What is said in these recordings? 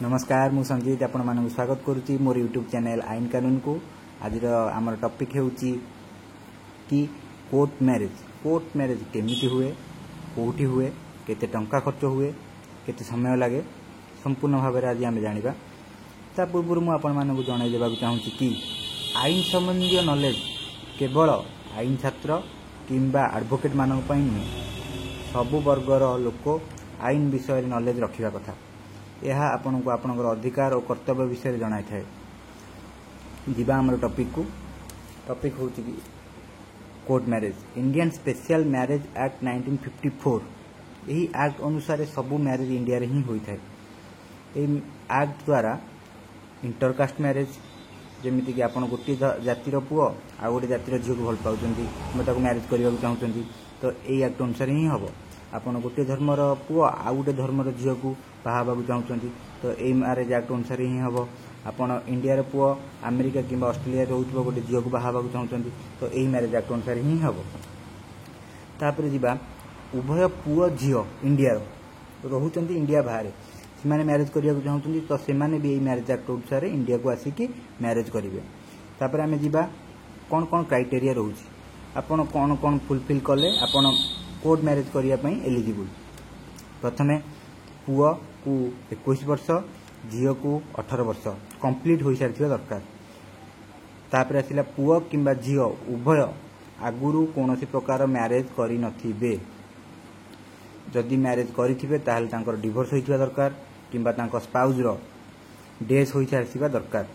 नमस्कार मु संजीत आपण मानक स्वागत करुच्ची मोर यूट्यूब चैनल आईन कानून को। आज आमर टॉपिक होउची कि कोर्ट मैरिज केमिति हुए, कोठी हुए, केते टंका खर्च हुए, केते समय लगे, संपूर्ण भाव में आज आम जाना। ता पूर्व मु आपण मानक जणाई देबा चाहूँगी कि आईन संबंधी नॉलेज केवल आईन छात्र किंबा एडवोकेट मानक पई नुहे, सबु वर्गर लोक आईन विषय नॉलेज रखिबा कथा। यह आपण को आपनकर अधिकार और कर्तव्य विषय जणाई थाए। जीवा हमर टॉपिक को। टॉपिक होची कि court marriage, Indian special marriage act 1954। यही एक्ट अनुसार सबु मैरिज इंडिया रे ही होई थाए। एही एक्ट द्वारा इंटरकास्ट मैरिज, जेमिति कि आपण गोटे जातिर पुओ आ गोटे जातिर झियो को भल पाउचंती, मताको मैरिज करबा को चाहुचंती, तो एही एक्ट अनुसार ही हबो। आपण गोटे धर्मर पुओ आ गोटे धर्मर झियो को बाहाबा को चाहुचंती, तो एही मैरिज एक्ट अनुसार ही हबो। आपण इंडिया रे पुओ अमेरिका किंबा ऑस्ट्रेलिया रे होउतबो गोटे झियो को बाहाबा को चाहुचंती, तो एही मैरिज एक्ट अनुसार ही हबो। तापर जीवा उभय पुओ झियो इंडिया रो रहुचंती इंडिया बाहर, से मैरिज करिया को चाहुचंती, तो से माने भी एही मैरिज एक्ट अनुसार इंडिया को आसिकी मैरिज करिवे। तापर आमे जीवा कोन कोन क्राइटेरिया रहउची, आपण कोन कोन फुलफिल कले आपण कोर्ट मैरिज करिया पई एलिजिबल। प्रथमे पुओ को 21 वर्ष, झियो को 18 वर्ष कंप्लीट हो सारी दरकार। तापर आसिला पुओ किंबा झियो उभय आगुरु कोनोसी प्रकार मैरिज करि नथिबे। जदि मैरिज करिथिबे ताहाले तांकर डिवोर्स होइथिबा दरकार किंबा तांकर स्पाउस रो डेथ होई सारिथिबा दरकार।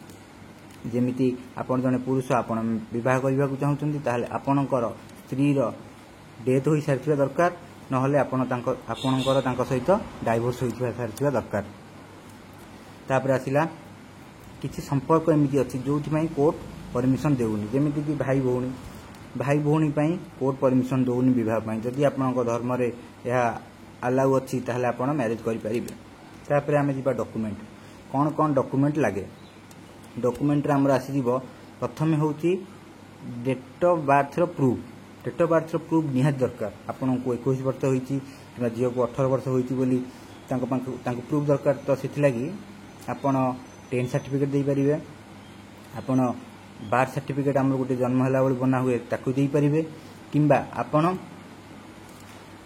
जेमिति आपण जने पुरुष आपण विवाह करबा को चाहुचंती, ताहाले आपणकर स्त्री रो डेथ होई सारिथिबा दरकार, नहले आपण तांकर आपणकर तांकर सहित डाइवोर्स होइथिबा सारिथिबा दरकार। तापर आसिला किछि संपर्क एमिति अछि जोथि पई कोर्ट परमिशन देउनी, जेमिति कि भाई भौणी पई कोर्ट परमिशन देउनी विवाह पई। जदि आपणकर धर्म रे या अलाउ अछि ताहाले आपण मैरिज करि परिबे। तापर आमे जिबा डॉक्यूमेंट, कोन कोन डॉक्यूमेंट लागे। डॉक्यूमेंट रे हमरा आसी जिवो प्रथमे होउची डेट ऑफ बर्थ रो प्रूफ। डेट ऑफ बर्थ रो प्रूफ निहात दरकार। आपण को 21 वर्ष होईची किबा जियो को 18 वर्ष होईची बोली तांको प्रूफ दरकार। तो सेति लागि आपण 10 सर्टिफिकेट दे परिबे, आपण बर्थ सर्टिफिकेट हमर गोटे जन्म हला बेले बना हुए ताकू दे परिबे, किंबा आपण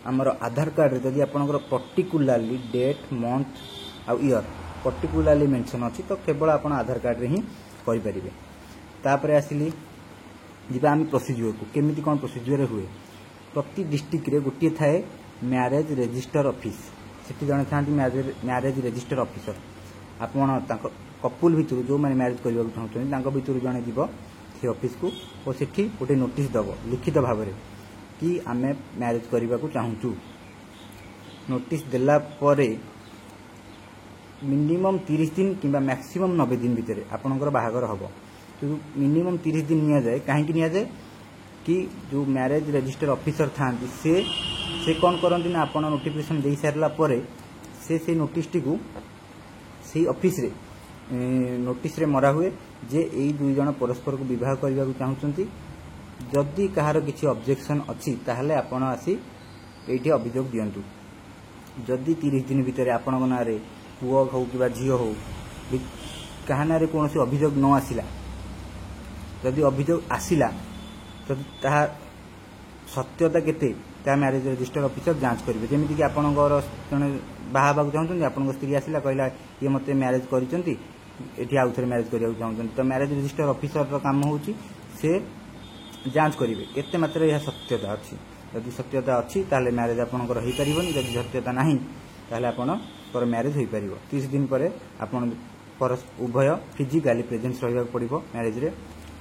हमर आधार कार्ड रे जदि आपनकर पर्टिकुलरली डेट मंथ आ ईयर पर्टिकुलरली मेंशन अछि, तो केवल आपण आधार कार्ड रे ही करि परिबे। तापरे आसिली जिबा आमी प्रोसीजर को केमिति कोन प्रोसीजर हुए। प्रति डिस्ट्रिक्ट रे गोटे थाए मैरिज रजिस्टर ऑफिस, सेठी जने थांती मैरिज रजिस्टर ऑफिसर। आपण ताको कपुल भितरु जो माने मैरिज करबा को चाहउछन तांको भितरु जने जीवो से ऑफिस को, और सेठी गोटे नोटिस दबो लिखित भाव रे कि आमे मैरिज करबा को चाहूचु। नोटिस देला परे मिनिमम 30 दिन किंबा मैक्सिमम 90 दिन भितर आपनकर बाहागर हबो। तो मिनिमम 30 दिन निया जाए, काहे कि निया जाए कि जो मैरिज रजिस्टर ऑफिसर थांती से कोन करंती ना आपण नोटिफिकेशन देई सारला परे से नोटिस टी को से ऑफिस रे नोटिस रे मरा हुए जे एई दुई जण परस्पर को विवाह करबा को चाहुचंती। जदि कहार किछि ऑब्जेक्शन अछि ताहले आपण आसी एठी अभियोग दियंतु। जदि 30 दिन भितर आपण गना रे पुओ हो किबा झियो हो कहाना रे कोनोसी अभियोग न आसिला, जदि अभियोग आसिला तो ता सत्यता केते ता मैरिज रजिस्टर ऑफिसर जांच करिवे। जेमिति कि आपनकर जने बाहाबा को चाहुचंती, आपनकर स्त्री आसिला कहला ये मते मैरिज करिसंती, एठी आउथरे मैरिज करिया को चाहुचंती, तो मैरिज रजिस्टर ऑफिसर रो काम होउची से जांच करिवे केते मात्रा यह सत्यता अछि। जदि सत्यता अछि ताले मैरिज आपनकर होई परिबनी, जदि सत्यता नाही ताले आपण पर मैरिज होई परिबो। 30 दिन परे आपण पर उभय फिजिकली प्रेजेंस रहबा पड़िबो मैरिज रे।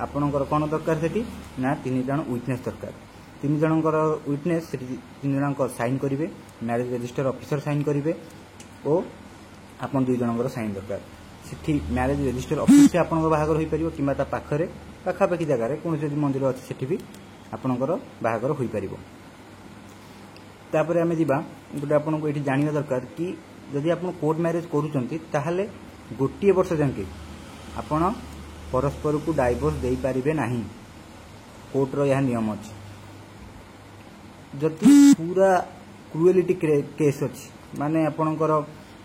आपनकर कोन दरकार सेठी ना 3 जण विटनेस दरकार। 3 जनकर विटनेस सेठी 3 जनकर साइन करिवे, मैरिज रजिस्टर ऑफिसर साइन करिवे और आपन 2 जनकर साइन दरकार। सेठी मैरिज रजिस्टर ऑफिस से आपनकर बाहागर होई परिबो, किंबा ता पाखरे पाखापाखी जगह रे कोन जदि मंदिर अछि सेठी भी आपनकर बाहागर होई परिबो। तापरे आमे जिबा गोटे आपन को एठी जानिबा दरकार कि जदि आपन कोर्ट मैरिज करूचंती ताहाले गोटिए वर्ष जांके आपन परस्पर को डाइवोर्स दे पारिबे नाही। कोर्ट रो यह नियम अछि। जदि पूरा क्रुएलिटी केस अछि माने आपनकर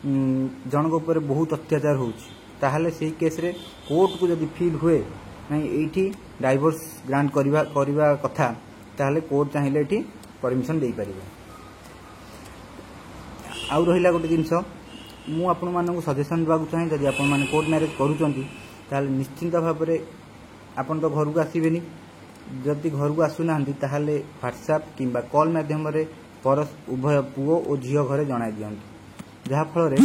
जनक उपर बहुत अत्याचार होताले से केस रे कोर्ट को जब फील हुए नहीं ये डाइवोर्स ग्रांट करवा कथा ताहले कोर्ट चाहिए ये परमिशन दे पारे। आउ रहा गोटे जिनस मुझे सजेसन देवाक चाहे जब आप कोर्ट मैरेज करुँच निश्चिंत भाव में आपन तो घर को आसबेनी जदि घर को आसुना व्हाट्सएप किंबा कॉल माध्यम परस उभय पुओ और झील घरे जन दिखाँ जहाँफल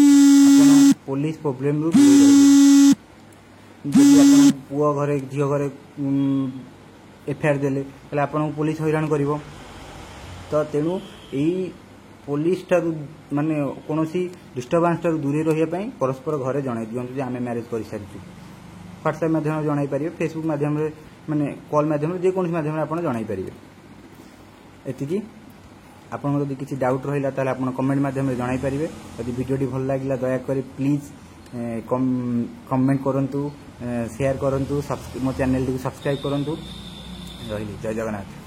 पुलिस प्रोब्लेम रू जब पुओ घरे झील घरे एफआईआर देले आपन पुलिस हैरान कर तो तेणु यही पुलिस ठार माने कौन डिस्टर्बांस ठार दूरे रही परस्पर घरे जन दिखाँ आम मैरेज कर सारी व्हाट्सएप माध्यम जन पारे फेसबुक माध्यम माने कॉल माध्यम जेकोसी माध्यम आप जन पारे। एति आपन जब किसी डाउट रहा ताले आप कमेंट माध्यम जन पारे। यदि वीडियो भल लगे दयाकोरी प्लीज कमेंट करूँ शेयर करूँ मो चैनल सब्सक्राइब करूँ। रही जय जगन्नाथ।